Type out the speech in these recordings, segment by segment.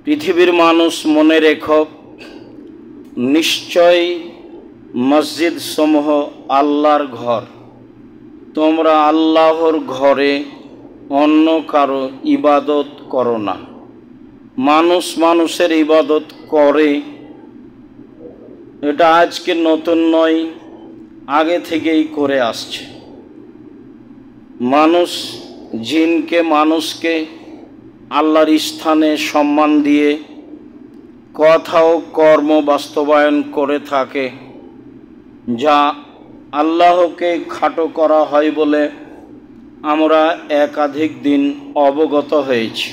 পৃথিবীর মানুষ মনে রেখো, নিশ্চয় মসজিদ সমূহ আল্লাহর ঘর। তোমরা আল্লাহর ঘরে অন্য কারো ইবাদত করো না। মানুষ মানুষের ইবাদত করে, এটা আজকে নতুন নয়, আগে থেকেই করে আসছে। মানুষ জিনকে মানুষকে আল্লাহর স্থানে সম্মান দিয়ে কথা ও কর্ম বাস্তবায়ন করে থাকে, যা আল্লাহকে খাটো করা হয় বলে আমরা একাধিক দিন অবগত হয়েছি।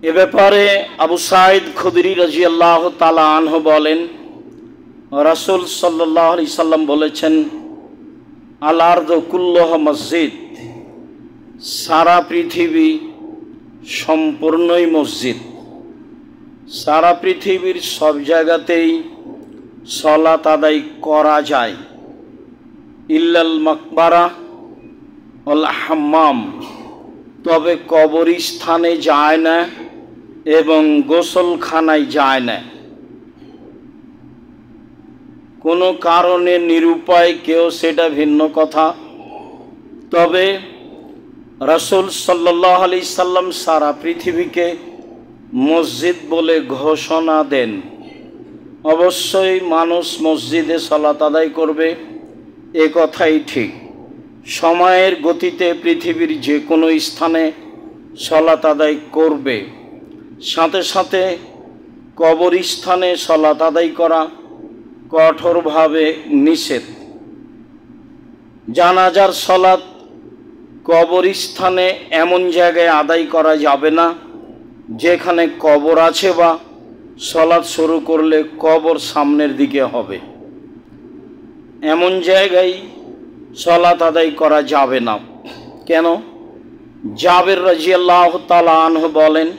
এ ব্যাপারে আবু সাঈদ খুদরি রাদিয়াল্লাহু তাআলা আনহু বলেন, রাসূল সাল্লাল্লাহু আলাইহি সাল্লাম বলেছেন, আল আরদু কুল্লুহা মসজিদ, সারা পৃথিবী সম্পূর্ণই মসজিদ। সারা পৃথিবীর সব জায়গাতেই সালাত আদায় করা যায়, ইল্লাল মাকবারা ওয়াল হাম্মাম, তবে কবরস্থানে যায় না এবং গোসলখানায় যায় না। কোনো কারণে নিরুপায় কেউ সেটা ভিন্ন কথা, তবে রাসূল সাল্লাল্লাহু আলাইহি সাল্লাম সারা পৃথিবীকে মসজিদ বলে ঘোষণা দেন। অবশ্যই মানুষ মসজিদে সালাত আদায় করবে, এ কথাই ঠিক। সময়ের গতিতে পৃথিবীর যে কোনো স্থানে সালাত আদায় করবে। সাথে সাথে কবরস্থানে সালাত আদায় করা কঠোরভাবে নিষেধ। জানাজার সালাত কবরস্থানে এমন জায়গায় আদায় করা যাবে না যেখানে কবর আছে, বা সালাত শুরু করলে কবর সামনের দিকে হবে, এমন জায়গায় সালাত আদায় করা যাবে না। কেন? জাবের রাদিয়াল্লাহু তাআলা আনহু বলেন,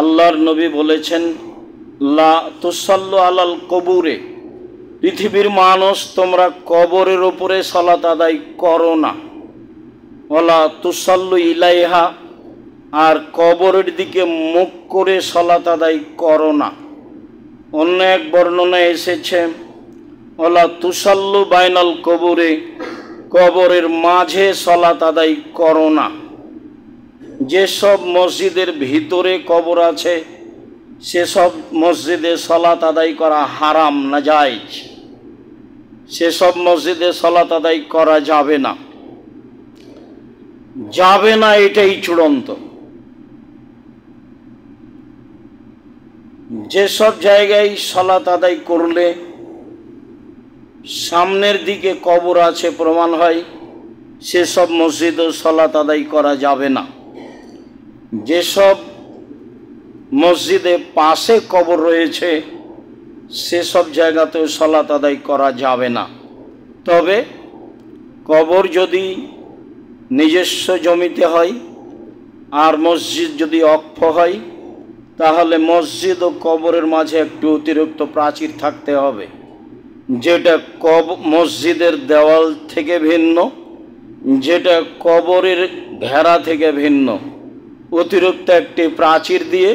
আল্লাহর নবী বলেছেন, লা তুসাল্লু আলাল কবুরে, পৃথিবীর মানুষ তোমরা কবরের উপরে সালাত আদায় করো না। ওয়ালা তুসাল্লু ইলাইহা, আর কবরের দিকে মুখ করে সালাত আদায় করো না। অন্য এক বর্ণনায় এসেছে, ওয়ালা তুসাল্লু বাইনাল কবুরে, কবরের মাঝে সালাত আদায় করো না। যেসব মসজিদের ভিতরে কবর আছে সেসব মসজিদে সালাত আদায় করা হারাম, না জায়েজ, সেসব মসজিদে সালাত আদায় করা যাবে না। যাবে না, এটাই চূড়ান্ত। যেসব জায়গায় সালাত আদায় করলে সামনের দিকে কবর আছে প্রমাণ হয়, সেসব মসজিদে সালাত আদায় করা যাবে না। যেসব মসজিদে পাশে কবর রয়েছে সেসব জায়গাতেও সালাত আদায় করা যাবে না। তবে কবর যদি নিজস্ব জমিতে হয় আর মসজিদ যদি অক্ষ হয়, তাহলে মসজিদ ও কবরের মাঝে একটু অতিরিক্ত প্রাচীর থাকতে হবে, যেটা মসজিদের দেওয়াল থেকে ভিন্ন, যেটা কবরের ঘেরা থেকে ভিন্ন। অতিরিক্ত একটি প্রাচীর দিয়ে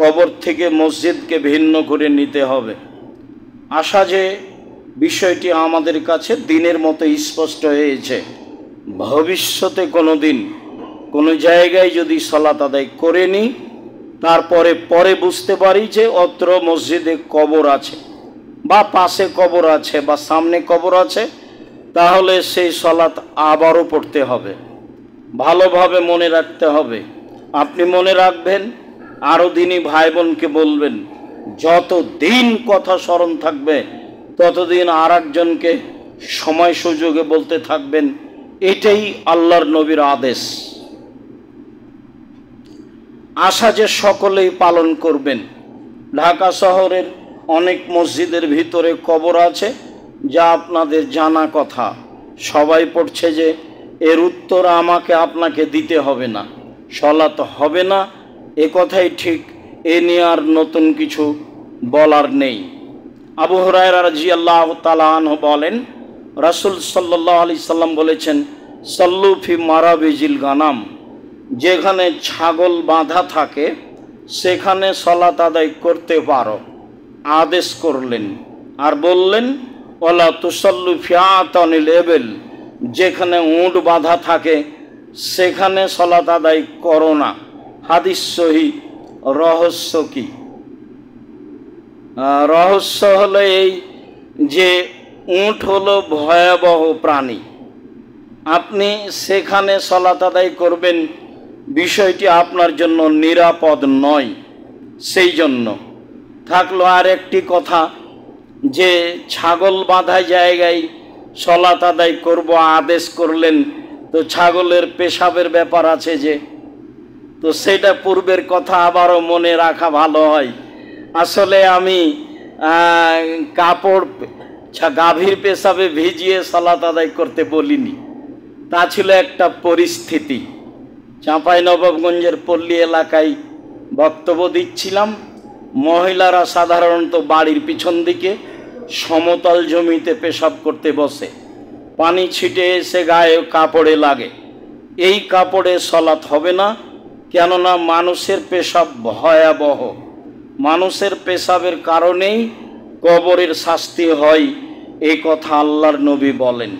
কবর থেকে মসজিদকে ভিন্ন করে নিতে হবে। আশা যে বিষয়টি আমাদের কাছে দিনের মতো স্পষ্ট হয়েছে। ভবিষ্যতে কোনো দিন কোনো জায়গায় যদি সালাত আদায় করে নিই, তারপরে পরে বুঝতে পারি যে অত্র মসজিদে কবর আছে, বা পাশে কবর আছে, বা সামনে কবর আছে, তাহলে সেই সালাত আবারও পড়তে হবে। ভালোভাবে মনে রাখতে হবে। আপনি মনে রাখবেন, আরও দিনই ভাই বোনকে বলবেন। যত দিন কথা স্মরণ থাকবে ততদিন আর একজনকে সময় সুযোগে বলতে থাকবেন। এটাই আল্লাহর নবীর আদেশ। আশা যে সকলেই পালন করবেন। ঢাকা শহরের অনেক মসজিদের ভিতরে কবর আছে, যা আপনাদের জানা কথা। সবাই পড়ছে যে এর উত্তর আমাকে আপনাকে দিতে হবে না, সালাত হবে না, এ কথাই ঠিক। এ নিয়ে আর নতুন কিছু বলার নেই। আবু হুরায়রা রাদিয়াল্লাহু তাআলা আনহু বলেন, রাসূল সাল্লাল্লাহু আলাইহি সাল্লাম বলেছেন, সাল্লু ফি মারাবিজিল গানাম, যেখানে ছাগল বাঁধা থাকে সেখানে সালাত আদায় করতে পারো, আদেশ করলেন। আর বললেন ওয়ালা তুসাল্লু ফি আতানিল ইবিল, যেখানে উট বাঁধা থাকে সেখানে সালাত আদায় করো না। হাদিস সহিহ। রহস্য কি? রহস্য হলো এই যে উট হলো ভয়াবহ প্রাণী, আপনি সেখানে সালাত আদায় করবেন, বিষয়টি আপনার জন্য নিরাপদ নয়। সেই জন্য থাকলো আর একটি কথা, যে ছাগল বাঁধা জায়গায় সালাত আদায় করব আদেশ করলেন, তো ছাগলের পেশাবের ব্যাপার আছে যে, তো সেটা পূর্বের কথা আবারও মনে রাখা ভালো হয়। আসলে আমি কাপড় গাভীর পেশাবে ভিজিয়ে সালাত আদায় করতে বলিনি, তা ছিল একটা পরিস্থিতি। চাঁপাইনবাবগঞ্জের পল্লী এলাকায় বক্তব্য দিচ্ছিলাম। মহিলারা সাধারণত বাড়ির পিছন দিকে সমতল জমিতে পেশাব করতে বসে, পানি ছিটে এসে গায়ে কাপড়ে লাগে। এই কাপড়ে সালাত হবে না, কেননা মানুষের পেশাব ভয়াবহ। মানুষের পেশাবের কারণেই কবরের শাস্তি হয়, এই কথা আল্লাহর নবী বলেন।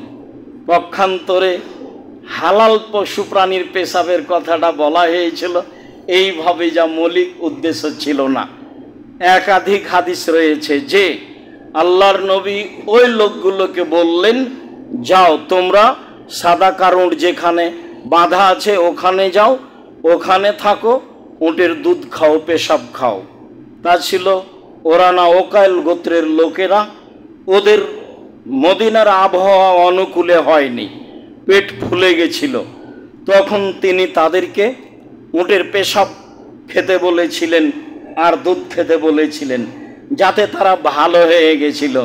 পক্ষান্তরে হালাল পশু প্রাণীর পেশাবের কথাটা বলা হয়েছিল, এইভাবে যা মৌলিক উদ্দেশ্য ছিল না। একাধিক হাদিস রয়েছে যে আল্লাহর নবী ওই লোকগুলোকে বললেন, যাও তোমরা সাদা কারণ যেখানে বাঁধা আছে ওখানে যাও, ওখানে থাকো, উটের দুধ খাও, পেশাব খাও। তা ছিল ওরানা ওকাইল গোত্রের লোকেরা। ওদের মদিনার আবহাওয়া অনুকূলে হয়নি, পেট ফুলে গেছিল, তখন তিনি তাদেরকে উটের পেশাব খেতে বলেছিলেন আর দুধ খেতে বলেছিলেন, যাতে তারা ভালো হয়ে গেছিল।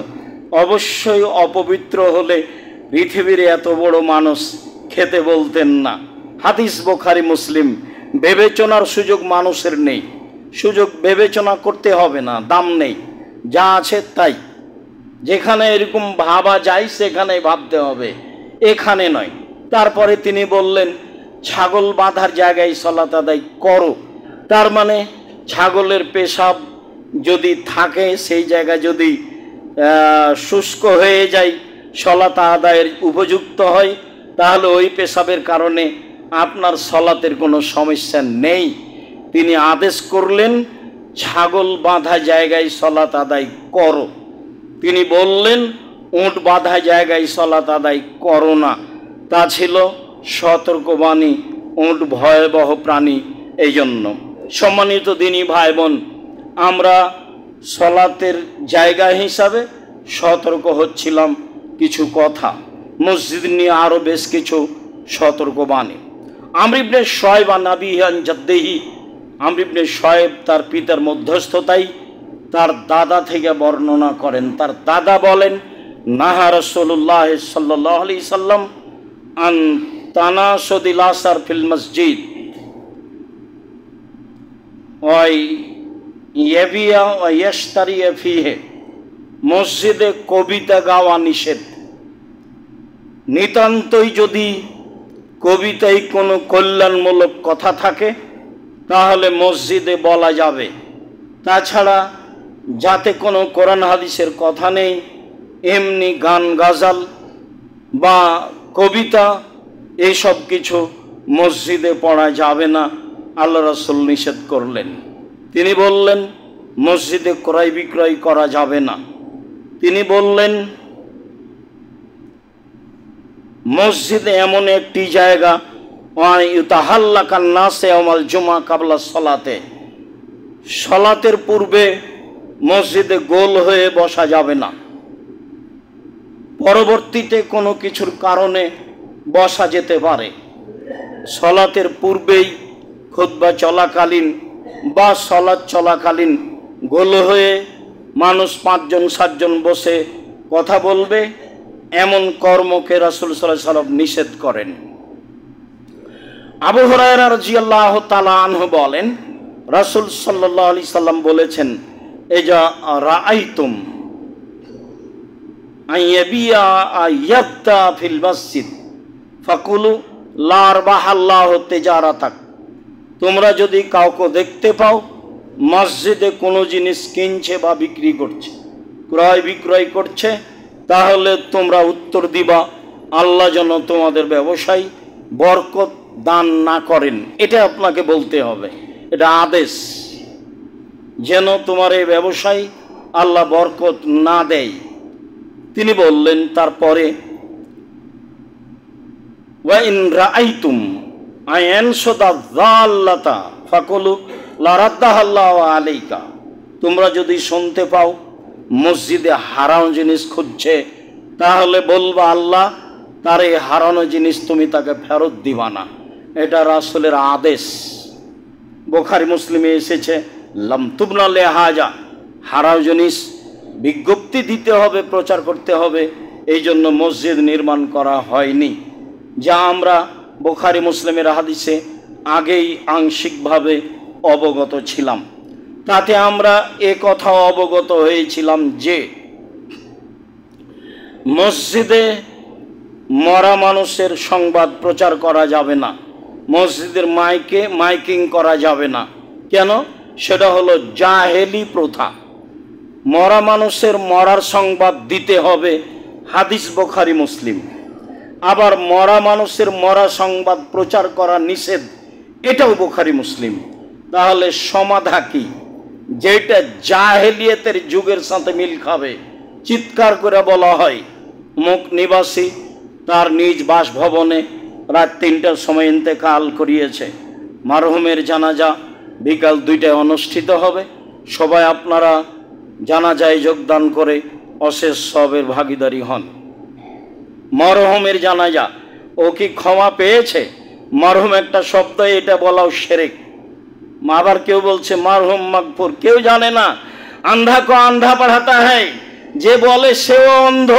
অবশ্যই অপবিত্র হলে পৃথিবীর এত বড় মানুষ খেতে বলতেন না। হাদিস বুখারী মুসলিম। বিবেচনার সুযোগ মানুষের নেই, সুযোগ বিবেচনা করতে হবে না, দাম নেই, যা আছে তাই। যেখানে এরকম ভাবা যায় সেখানে ভাবতে হবে, এখানে নয়। তারপরে তিনি বললেন ছাগল বাঁধার জায়গায় সালাত আদায় করো। তার মানে ছাগলের পেশাব যদি থাকে, সেই জায়গা যদি শুষ্ক হয়ে যায়, সালাত আদায়ের উপযুক্ত হয়, তাহলে ওই পেশাবের কারণে আপনার সালাতের কোনো সমস্যা নেই। তিনি আদেশ করলেন ছাগল বাঁধা জায়গায় সালাত আদায় করো। তিনি বললেন উট বাঁধা জায়গায় সালাত আদায় করো না। তা ছিল সতর্কবাণী, উট ভয়াবহ প্রাণী। এই জন্য সম্মানিত দিনী ভাই বোন, আমরা সালাতের জায়গা হিসাবে সতর্ক হচ্ছিলাম কিছু কথা, মসজিদ নিয়ে আরও বেশ কিছু সতর্কবাণী। আমর ইবনে শুআয়ব আন আবিহি আন জাদ্দিহি, আমর ইবনে শুআয়ব তার পিতার মধ্যস্থতায় তার দাদা থেকে বর্ণনা করেন। তার দাদা বলেন, নাহা রাসূলুল্লাহ সাল্লাল্লাহু আলাইহি সাল্লাম আন তানাসুদিল আসার ফিল মসজিদ ওয়া ইয়াবিয়া ওয়া ইয়াশতারিয়া ফিহি, মসজিদে কবিতা গাওয়া নিষেধ। নিতান্তই যদি কবিতায় কোনো কল্যাণমূলক কথা থাকে তাহলে মসজিদে বলা যাবে, তাছাড়া যাতে কোনো কোরআন হাদিসের কথা নেই, এমনি গান গাজাল বা কবিতা এইসব কিছু মসজিদে পড়া যাবে না, আল্লাহ রাসূল নিষেধ করলেন। তিনি বললেন মসজিদে ক্রয় বিক্রয় করা যাবে না। তিনি বললেন মসজিদে এমন একটি জায়গা ইউতাহাল্লাকান নাসে ইয়াউমাল জুমআ কাবলা সলাতে, সলাতের পূর্বে মসজিদে গোল হয়ে বসা যাবে না, পরবর্তীতে কোনো কিছুর কারণে বসা যেতে পারে। সলাতের পূর্বেই খুতবা চলাকালীন বা সলাত চলাকালীন গোল হয়ে মানুষ 5 জন 7 জন বসে কথা বলবে, এমন কর্মকে রাসূল সাল্লাল্লাহু আলাইহি ওয়াসাল্লাম নিষেধ করেন। আবু হুরায়রা রাদিয়াল্লাহু তাআলা আনহু বলেন, রাসূল সাল্লাল্লাহু আলাইহি সাল্লাম বলেছেন, এজা রাআইতুম আইয়াবিয়া আয়াত্তা ফিল মসজিদ ফাকুলু লা আরবাহাল্লাহু তিজারাতাক তোমরা যদি কাউকে দেখতে পাও মসজিদে কোনো জিনিস কিনছে বা বিক্রি করছে, ক্রয় বিক্রয় করছে, তাহলে তোমরা উত্তর দিবা, আল্লাহ যেন তোমাদের ব্যবসায় বরকত দান না করেন। এটা আপনাকে বলতে হবে, এটা আদেশ, যেন তোমার এই ব্যবসায় আল্লাহ বরকত না দেয়। তিনি বললেন তারপরে, ওয়া ইন রাআইতুম আয়ানসুদা যাল্লাতা ফাকুলু লা রাদ্দাহাল্লাহু আলাইকা। তোমরা যদি শুনতে পাও মসজিদে হারানো জিনিস খুঁজছে, তাহলে বলবা আল্লাহ তার এই হারানো জিনিস তুমি তাকে ফেরত দিবা না। এটা রাসূলের আদেশ। বুখারী মুসলিমে এসেছে, লাম তুবনা লিহাজা, হারানো জিনিস বিজ্ঞপ্তি দিতে হবে, প্রচার করতে হবে, এই জন্য মসজিদ নির্মাণ করা হয়নি। যা আমরা বুখারী মুসলিমের হাদিসে আগেই আংশিকভাবে অবগত ছিলাম। তাতে আমরা এ কথা অবগত হয়েছিলাম যে মসজিদে মরা মানুষের সংবাদ প্রচার করা যাবে না, মসজিদের মাইকিং করা যাবে না। কেন? সেটা হলো জাহেলি প্রথা। মরা মানুষের মরার সংবাদ দিতে হবে, হাদিস বুখারী মুসলিম। আবার মরা মানুষের মরা সংবাদ প্রচার করা নিষেধ, এটাও বুখারী মুসলিম। তাহলে সমাধা কি? যেটা জাহেলিয়াতের যুগের সাথে মিল খাবে, চিৎকার করে বলা হয় মুখ নিবাসী তার নিজ বাসভবনে রাত ৩টার সময় ইন্তেকাল করিয়েছে, মারহুমের জানাজা বিকাল ২টায় অনুষ্ঠিত হবে, সবাই আপনারা জানাজায় যোগদান করে অশেষ সবের ভাগীদারি হন। মরহুমের জানাজা, ও কি ক্ষমা পেয়েছে? মরহুম একটা শব্দ, এটা বলাও শিরক। আবার কেউ বলছে মরহুম মাগফুর, কেউ জানে না। আন্ধা কো আন্ধা পড়াতা হ্যায়, যে বলে সেও অন্ধ,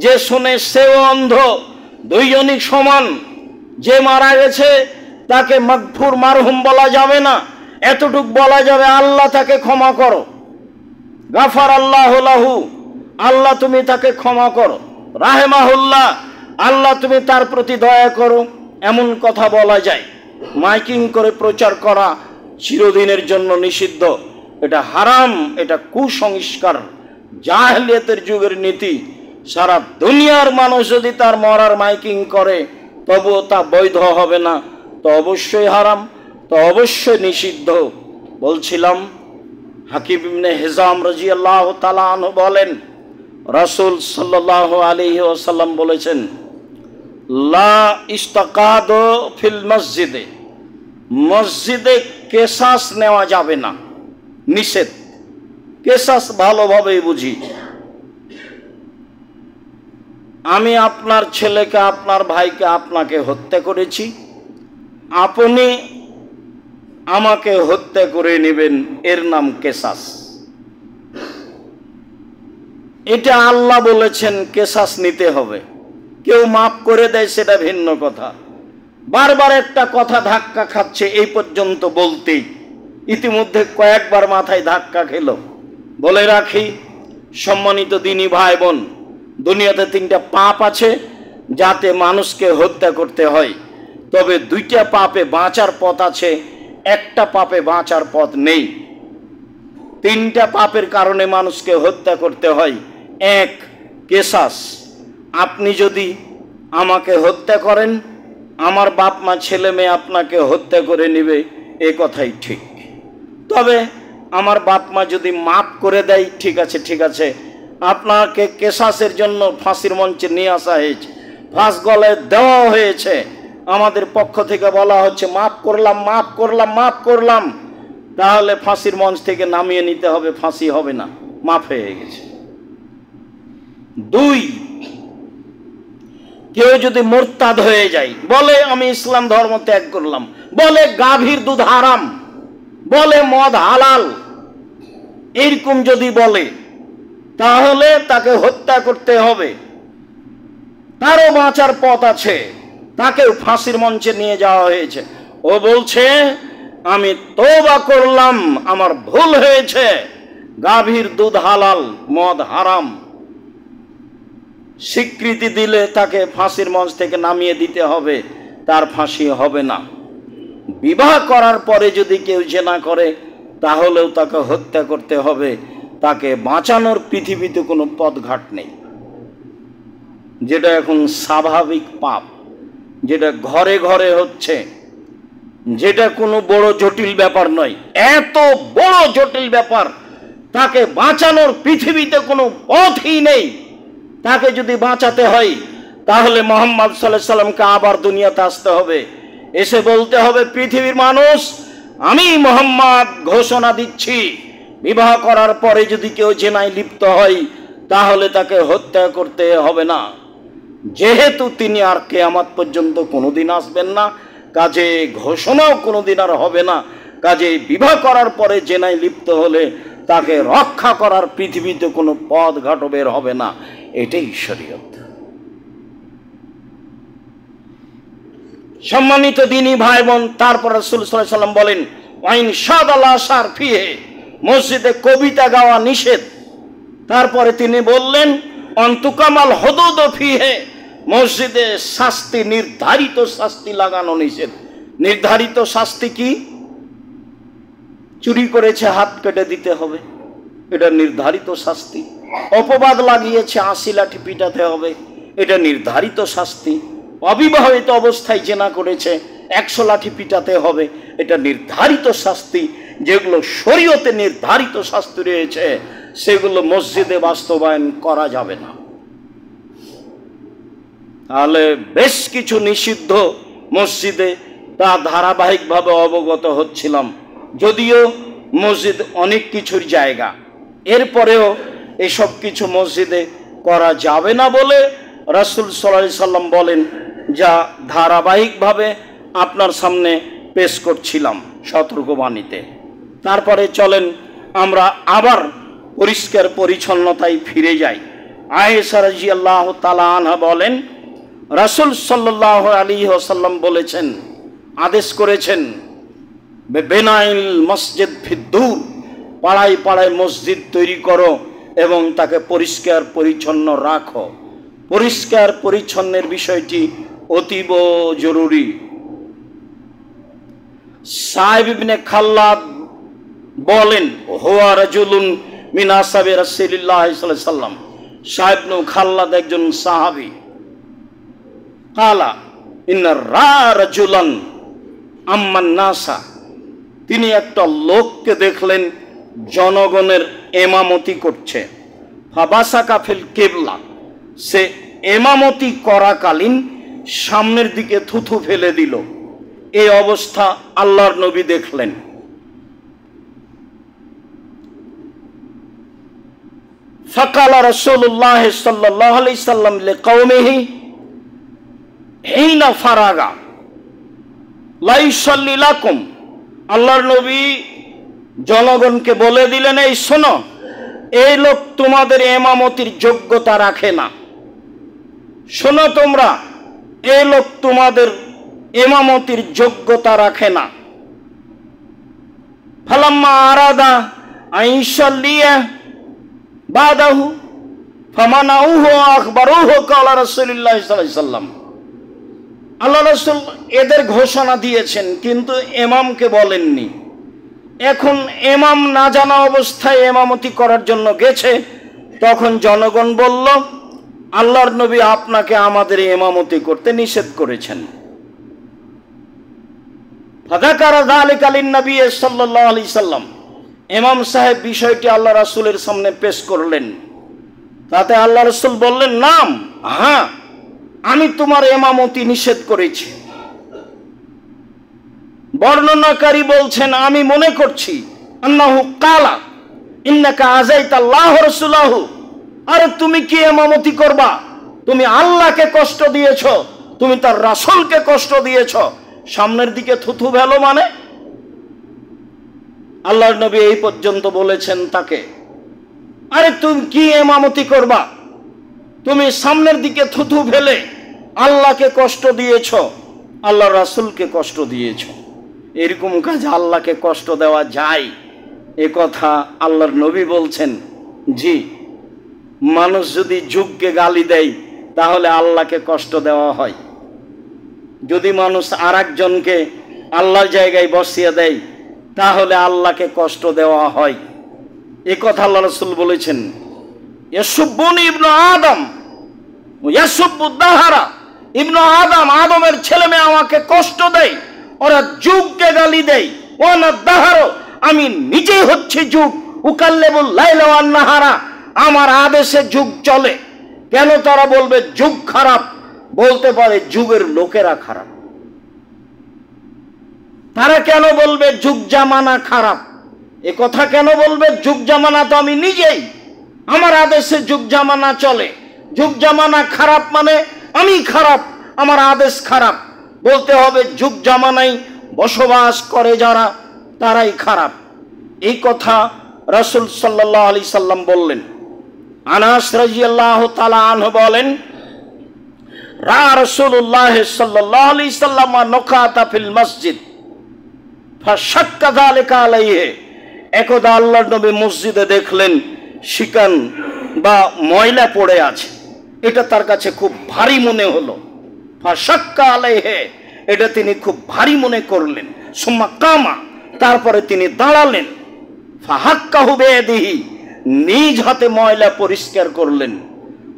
যে শুনে সেও অন্ধ, দুইজনই সমান। যে মারা গেছে তাকে মাগফুর মারহুম বলা যাবে না, এতটুক বলা যাবে আল্লাহ তাকে ক্ষমা করো, গাফার আল্লাহু লাহু, আল্লাহ তুমি তাকে ক্ষমা করো, রাহেমাহুল্লাহ, আল্লাহ তুমি তার প্রতি দয়া করো, এমন কথা বলা যায়। মাইকিং করে প্রচার করা চিরদিনের জন্য নিষিদ্ধ, এটা হারাম, এটা কুসংস্কার, জাহেলিয়াতের যুগের নীতি। সারা দুনিয়ার মানুষ যদি তার মরার মাইকিং করে তবুও তা বৈধ হবে না, তো অবশ্যই হারাম, তো অবশ্যই নিষিদ্ধ। বলছিলাম হাকিম ইবনে হিজাম রাদিয়াল্লাহু তাআলা আনহু বলেন, রাসূল সাল্লাল্লাহু আলাইহি ওয়াসাল্লাম বলেছেন, লা ইস্তাকাদু ফিল মসজিদে, মসজিদে কেসাস নেওয়া যাবে না, নিষেধ। কেসাস ভালোভাবে বুঝি, আমি আপনার ছেলেকে, আপনার ভাইকে, আপনাকে হত্যা করেছি, আপনি আমাকে হত্যা করে নেবেন, এর নাম কেসাস। এটা আল্লাহ বলেছেন কেসাস নিতে হবে। কেউ মাফ করে দেয় সেটা ভিন্ন কথা। বারবার একটা কথা ধাক্কা খাচ্ছে এই পর্যন্ত বলতেই, ইতিমধ্যে কয়েকবার মাথায় ধাক্কা খেল। বলে রাখি সম্মানিত দিনী ভাই বোন, দুনিয়াতে 3টা পাপ আছে যাতে মানুষকে হত্যা করতে হয়, তবে 2টা পাপে বাঁচার পথ আছে, একটা পাপে বাঁচার পথ নেই। 3টা পাপের কারণে মানুষকে হত্যা করতে হয়। 1, কেসাস। আপনি যদি আমাকে হত্যা করেন, আমার বাপ মা ছেলে মেয়ে আপনাকে হত্যা করে নেবে, এ কথাই ঠিক। তবে আমার বাপ মা যদি মাফ করে দেয়, ঠিক আছে, ঠিক আছে, আপনাকে কেসাসের জন্য ফাঁসির মঞ্চে নিয়ে আসা হয়েছে, ফাঁস গলায় দেওয়া হয়েছে, আমাদের পক্ষ থেকে বলা হচ্ছে মাফ করলাম, মাফ করলাম, মাফ করলাম, তাহলে ফাঁসির মঞ্চ থেকে নামিয়ে নিতে হবে, ফাঁসি হবে না, মাফ হয়ে গেছে। 2, কেউ যদি মুরতাদ হয়ে যায়, বলে আমি ইসলাম ধর্ম ত্যাগ করলাম, বলে গাভীর দুধ হারাম, বলে মদ হালাল, এরকম যদি বলে, তাহলে তাকে হত্যা করতে হবে। তারও বাঁচার পথ আছে, তাকেও ফাঁসির মঞ্চে নিয়ে যাওয়া হয়েছে। ও বলছে আমি তওবা করলাম, আমার ভুল হয়েছে, গাভীর দুধ হালাল, মদ হারাম। স্বীকৃতি দিলে তাকে ফাঁসির মঞ্চ থেকে নামিয়ে দিতে হবে, তার ফাঁসি হবে না। বিবাহ করার পরে যদি কেউ জেনা করে তাহলেও তাকে হত্যা করতে হবে, তাকে বাঁচানোর পৃথিবীতে কোনো পথঘাট নেই। যেটা এখন স্বাভাবিক পাপ, যেটা ঘরে ঘরে হচ্ছে, যেটা কোনো বড় জটিল ব্যাপার নয়, এত বড় জটিল ব্যাপার, তাকে বাঁচানোর পৃথিবীতে কোনো পথই নেই। তাকে যদি বাঁচাতে হয় তাহলে মুহাম্মদ সাল্লাল্লাহু আলাইহি সাল্লামকে আবার দুনিয়াতে আসতে হবে, এসে বলতে হবে, পৃথিবীর মানুষ, আমি মুহাম্মদ ঘোষণা দিচ্ছি, বিবাহ করার পরে যদি কেউ জেনায় লিপ্ত হয় তাহলে তাকে হত্যা করতে হবে না। যেহেতু তিনি আর কিয়ামত পর্যন্ত কোনোদিন আসবেন না, কাজে ঘোষণাও কোনোদিন আর হবে না। কাজে বিবাহ করার পরে জেনায় লিপ্ত হলে তাকে রক্ষা করার পৃথিবীতে কোনো পথ ঘাট বের হবে না। এটাই শরীয়ত। সম্মানিত দ্বীনি ভাই বোন, তারপর রাসূল সাল্লাল্লাহু আলাইহি ওয়াসাল্লাম বলেন, ওয়াইন শাদাল্লাহ শার ফিহে, মসজিদে কবিতা গাওয়া নিষেধ। তারপরে তিনি বললেন, অন্তুকামাল হুদুদ ফিহে, মসজিদে শাস্তি, নির্ধারিত শাস্তি লাগানো নিষেধ। নির্ধারিত শাস্তি কি? চুরি করেছে হাত কেটে দিতে হবে, এটা নির্ধারিত শাস্তি। অপবাদ লাগিয়েছে 80 লাঠি পিটাতে হবে, এটা নির্ধারিত শাস্তি। অবিবাহিত অবস্থায় জেনা করেছে 100 লাঠি পিটাতে হবে, এটা নির্ধারিত শাস্তি। যেগুলো শরীয়তে নির্ধারিত শাস্তি রয়েছে সেগুলো মসজিদে বাস্তবায়ন করা যাবে না। তাহলে বেশ কিছু নিষিদ্ধ মসজিদে তা ধারাবাহিকভাবে অবগত হচ্ছিলাম, যদিও মসজিদ অনেক কিছুর জায়গা, এরপরেও এসব কিছু মসজিদে করা যাবে না বলে রাসূল সাল্লাল্লাহু আলাইহি সাল্লাম বলেন, যা ধারাবাহিকভাবে আপনার সামনে পেশ করছিলাম সতর্কবাণীতে। তারপরে চলেন আমরা আবার পরিষ্কার পরিচ্ছন্নতায় ফিরে যাই। আয়েশা রাদিয়াল্লাহু তাআলা আনহা বলেন, রাসূল সাল্লাল্লাহু আলাইহি ওয়াসাল্লাম বলেছেন, আদেশ করেছেন, বেনাইল মসজিদ ফিদ্দুর, পাড়ায় পাড়ায় মসজিদ তৈরি করো এবং তাকে পরিষ্কার পরিচ্ছন্ন রাখো। পরিষ্কার পরিচ্ছন্নের বিষয়টি অতীব জরুরি। সাহেব ইবনে খাল্লাদ বলেন, হুয়া রাজুলুন মিন আসহাবি রাসূলিল্লাহ সাল্লাল্লাহু আলাইহি সাল্লাম, সাহেব ইবনে খাল্লাদ একজন সাহাবী। কালা ইন্না রাজুলান আম্মান নাসা, তিনি একটা লোককে দেখলেন জনগণের এমামতি করছে। ফাবাসাকা ফিল কিবলা, সে এমামতি করাকালীন সামনের দিকে থুথু ফেলে দিল। এই অবস্থা আল্লাহর নবী দেখলেন। ফাকালা রাসূলুল্লাহ সাল্লাল্লাহু আলাইহি সাল্লাম লিকাওমিহি হিনা ফারাগা লা ইউসাল্লি লাকুম, আল্লাহর নবী জনগণকে বলে দিলেন, এই শোনো, এই লোক তোমাদের ইমামতির যোগ্যতা রাখে না। শোনো তোমরা, এই লোক তোমাদের ইমামতির যোগ্যতা রাখে না। ফালাম্মা আরাদা আইসাল্লিয়া বাদাহু ফামানাউহু আখবারুহু ক্বালা রাসূলুল্লাহ সাল্লাল্লাহু আলাইহি সাল্লাম, আল্লাহ রাসূল এদের ঘোষণা দিয়েছেন কিন্তু ইমামকে বলেননি। এখন ইমাম না জানা অবস্থায় ইমামতি করার জন্য গেছে, তখন জনগণ বলল, আল্লাহর নবী আপনাকে আমাদের ইমামতি করতে নিষেধ করেছেন। ফাযাকারা যালিকা লিন-নবী সাল্লাল্লাহু আলাইহি সাল্লাম, ইমাম সাহেব বিষয়টি আল্লাহ রাসূলের সামনে পেশ করলেন। তাতে আল্লাহ রাসূল বললেন, নাম, হ্যাঁ, আমি তোমার ইমামতি নিষেধ করেছি। বর্ণনাকারী বলছেন, আমি মনে করছি আন্নাহু কালা ইন্নাকা আযাইতাল্লাহ রাসূলাহু, আরে তুমি কি ইমামতি করবা? তুমি আল্লাহকে কষ্ট দিয়েছ, তুমি তার রাসূলকে কষ্ট দিয়েছ, সামনের দিকে থুথু ফেলো মানে? আল্লাহর নবী এই পর্যন্ত বলেছেন তাকে, আরে তুমি কি ইমামতি করবা? তুমি সামনের দিকে থুথু ফেলে আল্লাহকে কষ্ট দিয়েছ, আল্লাহর রাসূলকে কষ্ট দিয়েছ। এরকম কাজ আল্লাহকে কষ্ট দেওয়া যায়? এ কথা আল্লাহর নবী বলছেন। জি, মানুষ যদি যুগকে গালি দেয় তাহলে আল্লাহকে কষ্ট দেওয়া হয়। যদি মানুষ আর একজনকে আল্লাহর জায়গায় বসিয়ে দেয়, তাহলে আল্লাহকে কষ্ট দেওয়া হয়। এ কথা আল্লাহ রাসূল বলেছেন, ইয়াসুব্বুনি ইবনু আদম ইয়াসুব্বুদ্দাহারা, ইবনু আদম, আদমের ছেলে মেয়ে আমাকে কষ্ট দেয়, ওরা যুগকে গালি দেয়। ওয়ানা দাহারো, আমি নিজেই হচ্ছে যুগ। উকাল্লিবুল লাইলা ওয়ান নাহারা, আমার আদেশে যুগ চলে। কেন তারা বলবে যুগ খারাপ? বলতে পারে যুগের লোকেরা খারাপ। তারা কেন বলবে যুগ জামানা খারাপ? এ কথা কেন বলবে? যুগ জামানা তো আমি নিজেই, আমার আদেশে যুগ জামানা চলে। যুগ জামানা খারাপ মানে আমি খারাপ, আমার আদেশ খারাপ। বলতে হবে যুগ জামানায় বসবাস করে যারা, তারাই খারাপ। এই কথা রাসূল সাল্লাল্লাহু আলাইহি সাল্লাম বললেন। আনাস রাদিয়াল্লাহু তাআলা আনহু বলেন, রাসূলুল্লাহ সাল্লাল্লাহু আলাইহি সাল্লাম নকাতা ফিল মসজিদ ফাশাক্কা যালিকা আলাইহি। একদা আল্লাহর নবী মসজিদে দেখলেন শিকান বা ময়লা পড়ে আছে, এটা তার কাছে খুব ভারী মনে হলো। ফাশাক্কা আলাইহি, এটা তিনি খুব ভারী মনে করলেন। সুম্মা কামা, তারপরে তিনি দাঁড়ালেন। ফাহাক্কাহু বিয়াদিহি, নিজ হাতে ময়লা পরিষ্কার করলেন।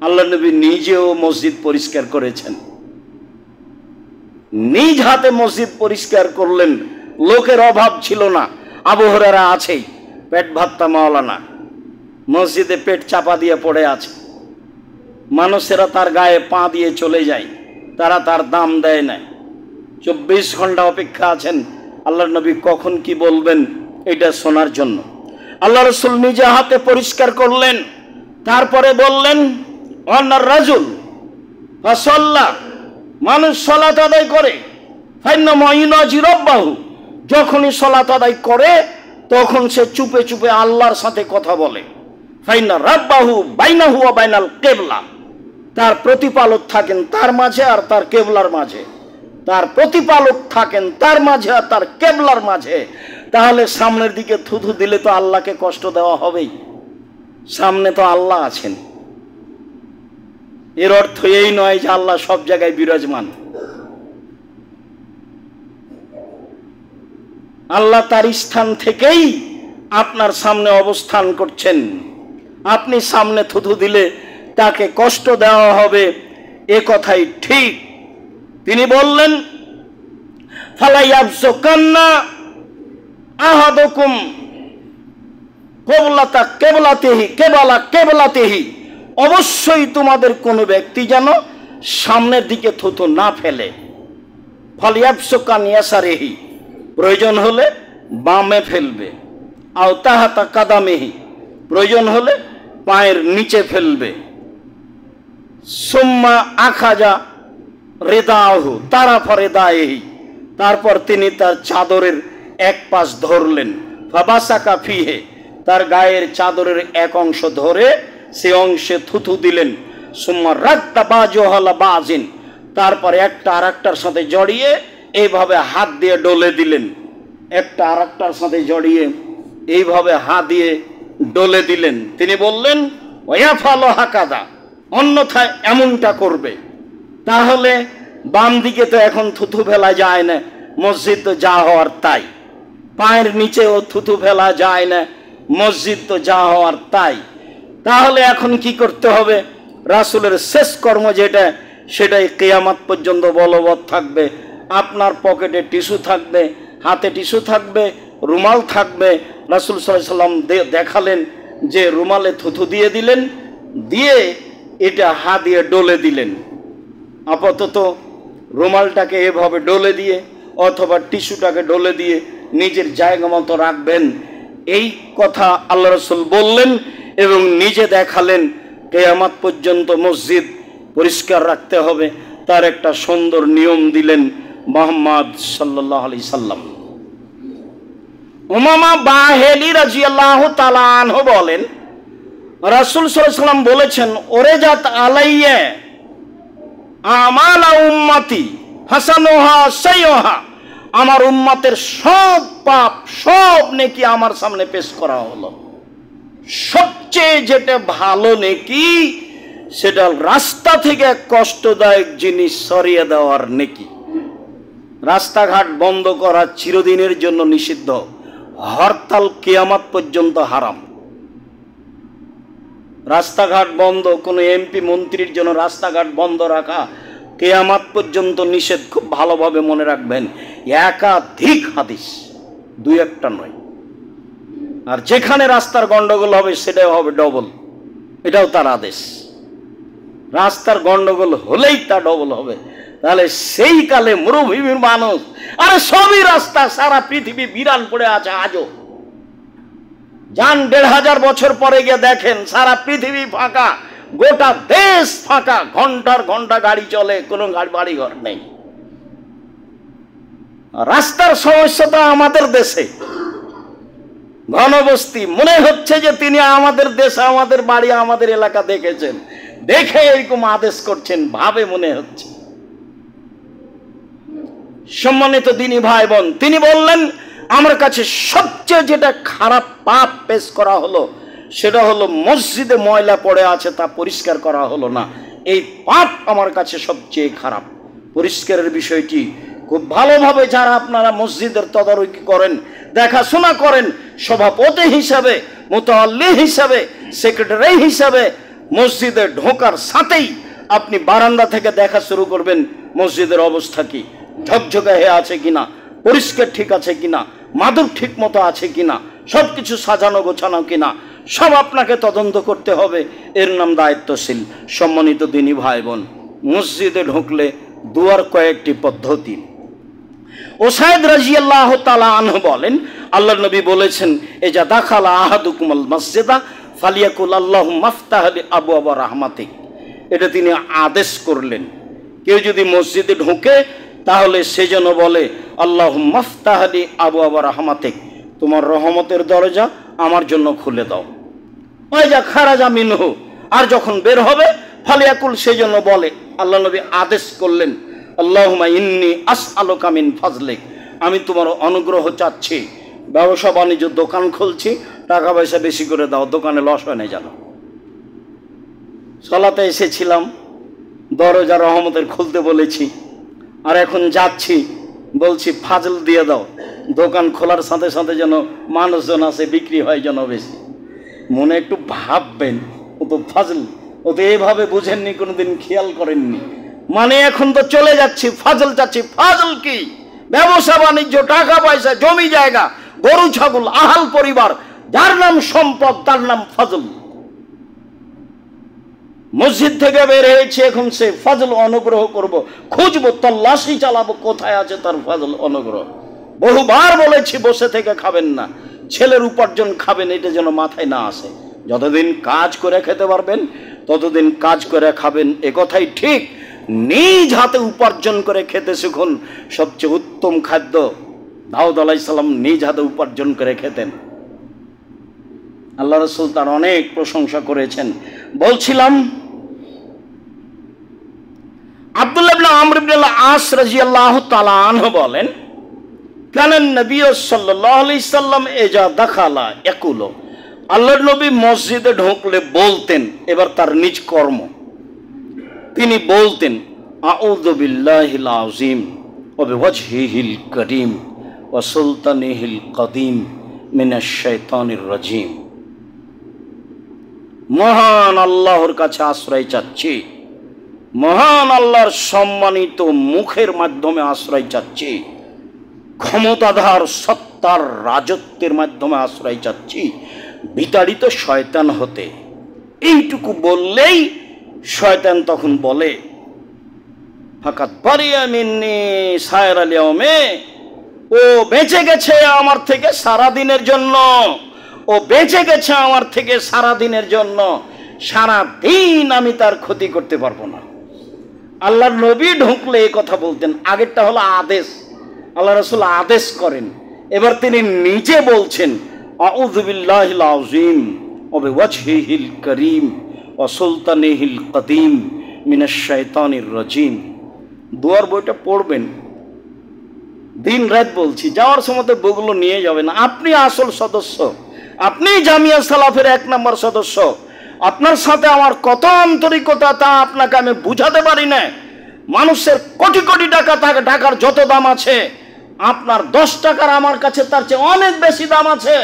আল্লাহ নবী নিজেও মসজিদ পরিষ্কার করেছেন, নিজ হাতে মসজিদ পরিষ্কার করলেন। লোকের অভাব ছিল না, আবু হুরায়রা আছেই, পেট ভাত্তা মাওলানা, মসজিদে পেট চাপা দিয়ে পড়ে আছে। মানুষেরা তার গায়ে পা দিয়ে চলে যায়, তারা তার দাম দেয় না। 24 ঘন্টা অপেক্ষা আছেন আল্লাহর নবী কখন কি বলবেন এটা শোনার জন্য। আল্লাহ রাসূল নিজে হাতে পরিষ্কার করলেন। তারপরে বললেন, ওয়ানার রাজুল ফাসাল্লা, মানুষ সালাত আদায় করে, ফাইন্না মাইনাজি রাব্বাহু, যখনই সালাত আদায় করে তখন সে চুপে চুপে আল্লাহর সাথে কথা বলে। ফাইন্না রাব্বাহু বাইনাহু ওয়া বাইনাল কিবলা, তার প্রতিপালক থাকেন তার মাঝে আর তার কিবলার মাঝে, তার প্রতিপালক থাকেন তার মাঝে আর তার কিবলার মাঝে। তাহলে সামনের দিকে থুথু দিলে তো আল্লাহকে কষ্ট দেওয়া হবেই, সামনে তো আল্লাহ আছেন। এর অর্থ এই নয় যে আল্লাহ সব জায়গায় বিরাজমান। আল্লাহ তার স্থান থেকেই আপনার সামনে অবস্থান করছেন। আপনি সামনে থুথু দিলে তাকে কষ্ট দেওয়া হবে, এ কথাই ঠিক। তিনি বললেন, ফালাইয়াবসুকান্না আহাদুকুম কিবলাতা কিবলাতিহি কিবলা কিবলাতিহি, অবশ্যই তোমাদের কোনো ব্যক্তি যেন সামনের দিকে থুথু না ফেলে। ফালিয়াবসুকান ইয়াসারিহি, প্রয়োজন হলে বামে ফেলবে। আও তাহাতা কাদামিহি, প্রয়োজন হলে পায়ের নিচে ফেলবে। সুম্মা আখাজা রিদাহু তারাফা রিদাইহি, তারপর তিনি তার চাদরের এক পাশ ধরলেন। ফাবাসাকা ফিহে, তার গায়ের চাদরের এক অংশ ধরে সে অংশে থুথু দিলেন। সুম্মা রাদ্দা বাজুহালা বাজিন, তারপর একটা আরেকটার সাথে জড়িয়ে এইভাবে হাত দিয়ে ডলে দিলেন। একটা আরেকটার সাথে জড়িয়ে এইভাবে হাত দিয়ে ডলে দিলেন। তিনি বললেন, ওয়াফালো হাকাদা, অন্যথায় এমনটা করবে। তাহলে বাম দিকে তো এখন থুথু ফেলা যায় না, মসজিদ তো যা হওয়ার তাই। পায়ের নিচেও থুথু ফেলা যায় না, মসজিদ তো যা হওয়ার তাই। তাহলে এখন কি করতে হবে? রাসূলের শেষ কর্ম যেটা, সেটাই কিয়ামত পর্যন্ত বলবৎ থাকবে। আপনার পকেটে টিস্যু থাকবে, হাতে টিস্যু থাকবে, রুমাল থাকবে। রাসূল সাল্লাল্লাহু আলাইহি সাল্লাম দেখালেন যে রুমালে থুথু দিয়ে দিলেন, দিয়ে এটা হাত দিয়ে ডলে দিলেন। আপাতত রুমালটাকে এভাবে ডলে দিয়ে অথবা টিস্যুটাকে ডলে দিয়ে নিজের জায়গা মতো রাখবেন, এই কথা আল্লাহ রাসূল বললেন এবং নিজে দেখালেন। কিয়ামত পর্যন্ত মসজিদ পরিষ্কার রাখতে হবে, তার একটা সুন্দর নিয়ম দিলেন মুহাম্মদ সাল্লাল্লাহু আলাইহি সাল্লাম। উমামা বাহিলি রাদিয়াল্লাহু তাআলা আনহু বলেন, রাসূল সাল্লাল্লাহু আলাইহি সাল্লাম বলেছেন, ওরে জাত আলাইয়া আমালা উম্মতি হাসানুহা সাইয়্যুহা, আমার উম্মতের সব পাপ সব নেকি আমার সামনে পেশ করা হলো। সবচেয়ে যেটা ভালো নেকি সেটা রাস্তা থেকে কষ্টদায়ক জিনিস সরিয়ে দেওয়ার নেকি। রাস্তাঘাট বন্ধ করা চিরদিনের জন্য নিষিদ্ধ, হরতাল কিয়ামত পর্যন্ত হারাম। রাস্তাঘাট বন্ধ, কোনো এমপি মন্ত্রীর জন্য রাস্তাঘাট বন্ধ রাখা কিয়ামত পর্যন্ত নিষেধ। খুব ভালোভাবে মনে রাখবেন, একাধিক হাদিস, দুই একটা নয়। আর যেখানে রাস্তার গন্ডগোল হবে সেটাও হবে ডবল, এটাও তার আদেশ। রাস্তার গন্ডগোল হলেই তা ডবল হবে। তাহলে সেই কালে মরুভূমির মানুষ, আরে সবই রাস্তা, সারা পৃথিবী বিরান পড়ে আছে আজও। যান 1500 বছর পরে গিয়ে দেখেন সারা পৃথিবী ফাঁকা, গোটা দেশ ফাঁকা, ঘন্টার ঘন্টা গাড়ি চলে, কোনো বাড়ি ঘর নেই। রাস্তার সমস্যা তো আমাদের দেশে, ঘনবস্তি। মনে হচ্ছে যে তিনি আমাদের দেশ, আমাদের বাড়ি, আমাদের এলাকা দেখেছেন, দেখে এরকম আদেশ করছেন, ভাবে মনে হচ্ছে। সম্মানিত দিনী ভাই বোন, তিনি বললেন আমার কাছে সবচেয়ে যেটা খারাপ পাপ পেশ করা হলো সেটা হলো মসজিদে ময়লা পড়ে আছে, তা পরিষ্কার করা হলো না। এই পাপ আমার কাছে সবচেয়ে খারাপ। পরিষ্কারের বিষয়টি খুব ভালোভাবে যারা আপনারা মসজিদের তদারকি করেন, দেখাশোনা করেন, সভাপতি হিসাবে, মুতাল্লি হিসাবে, সেক্রেটারি হিসাবে, মসজিদে ঢোকার সাথেই আপনি বারান্দা থেকে দেখা শুরু করবেন মসজিদের অবস্থা কি, ঝকঝকে হয়ে আছে কিনা, পরিষ্কার ঠিক আছে কিনা, মাদুর ঠিক মতো আছে কিনা, সব কিছু সাজানো গোছানো কিনা, সব আপনাকে তদন্ত করতে হবে। এর নাম দায়িত্বশীল। সম্মানিত দিনী ভাই বোন, মসজিদে ঢুকলে দুয়ার কয়েকটি পদ্ধতি। ওসাইদ রাদিয়াল্লাহু তাআলা আনহু বলেন, আল্লাহর নবী বলেছেন, এজা দাখালা আহাদুকুমুল মসজিদা ফালিয়াকুল আল্লাহুম্মা আফতাহ লি আবওয়াব রাহমাতিক। এটা তিনি আদেশ করলেন, কেউ যদি মসজিদে ঢোকে তাহলে সে যেন বলে আল্লাহুম্মা আফতাহ লি আবওয়াব রাহমাতিক, তোমার রহমতের দরজা আমার জন্য খুলে দাও। ওই যা খারাজা মিনহু, আর যখন বের হবে ফালিয়াকুল, সে যেন বলে, আল্লাহ নবী আদেশ করলেন, আল্লাহুম্মা ইন্নী আসআলুকা মিন ফাজলিক, আমি তোমার অনুগ্রহ চাচ্ছি, ব্যবসা বাণিজ্য দোকান খুলছি, টাকা পয়সা বেশি করে দাও, দোকানে লস হয় না যেন। সালাতে এসেছিলাম, দরজা রহমতের খুলতে বলেছি, আর এখন যাচ্ছি বলছি ফাজল দিয়ে দাও, দোকান খোলার সাথে সাথে যেন মানুষজন আসে, বিক্রি হয় যেন বেশি। মনে একটু ভাববেন, ও তো ফাজল, ও তো এইভাবে বুঝেননি, কোনোদিন খেয়াল করেননি। মানে এখন তো চলে যাচ্ছি, ফাজল চাচ্ছি। ফাজল কি? ব্যবসা বাণিজ্য, টাকা পয়সা, জমি জায়গা, গরু ছাগল, আহাল পরিবার, যার নাম সম্পদ তার নাম ফাজল। মসজিদ থেকে বের হয়েছে, এখন সে ফাজল অনুগ্রহ করব, খুঁজবো, তল্লাশি চালাবো, কোথায় আছে তার ফাজল অনুগ্রহ। বহুবার বলেছি বসে থেকে খাবেন না, ছেলের উপার্জন খাবেন, এটা যেন মাথায় না আসে। যতদিন কাজ করে খেতে পারবেন ততদিন কাজ করে খাবেন, এ কথাই ঠিক। নিজ হাতে উপার্জন করে খেতে শিখুন, সবচেয়ে উত্তম খাদ্য। দাউদ আলাইহিস সালাম নিজ হাতে উপার্জন করে খেতেন, আল্লাহ রাসূল তার অনেক প্রশংসা করেছেন। বলছিলাম, আব্দুল্লাহ ইবনে আমর ইবনে আস রাদিয়াল্লাহু তাআলা আনহু বলেন, কানান নবী সাল্লাল্লাহু আলাইহি সাল্লাম ইজা দাখালা ইয়াকুলু, আল্লাহর নবী মসজিদে ঢুকলে বলতেন, এবার তার নিজ কর্ম, তিনি বলতেন, আউযু বিল্লাহিল আযীম ওয়া বিওয়াজহিহিল কারীম ওয়া সুলতানিহিল কাদীম মিনাশ শাইতানির রাজীম। মহান আল্লাহর কাছে আশ্রয় চাচ্ছি, মহান আল্লাহর সম্মানিত মুখের মাধ্যমে আশ্রয় চাচ্ছি, ক্ষমতাধার সত্তার রাজত্বের মাধ্যমে আশ্রয় চাচ্ছি বিতাড়িত শয়তান হতে। এইটুকু বললেই শয়তান তখন বলে, ফাকাত বারিয়া মিন্নি সায়রাল ইয়াউমে, ও বেঁচে গেছে আমার থেকে সারা দিনের জন্য, ও বেঁচে গেছে আমার থেকে সারা দিনের জন্য, সারা দিন আমি তার ক্ষতি করতে পারবো না। আল্লাহর নবী ঢুকলে এই কথা বলতেন। আগেরটা হলো আদেশ, আল্লাহ রাসূল আদেশ করেন, এবার তিনি নিজে বলছেন, আউযু বিল্লাহিল আযীম ওয়া বিওয়াজহিহিল কারীম ওয়া সুলতানিহিল কাদীম মিনাশ শাইতানির রাজীম। দুয়ার বইটা পড়বেন, দিন রাত বলছি, যাওয়ার সময় তো বইগুলো নিয়ে যাবেন। আপনি আসল সদস্য, আপনি জামিয়া সালাফের 1 নম্বর সদস্য। আপনার সাথে আমার কত আন্তরিকতা তা আপনাকে আমি বুঝাতে পারি না। মানুষের কোটি কোটি টাকা, টাকার যত দাম আছে, আপনার 10 টাকার আমার কাছে তার চেয়ে অনেক বেশি দাম আছে।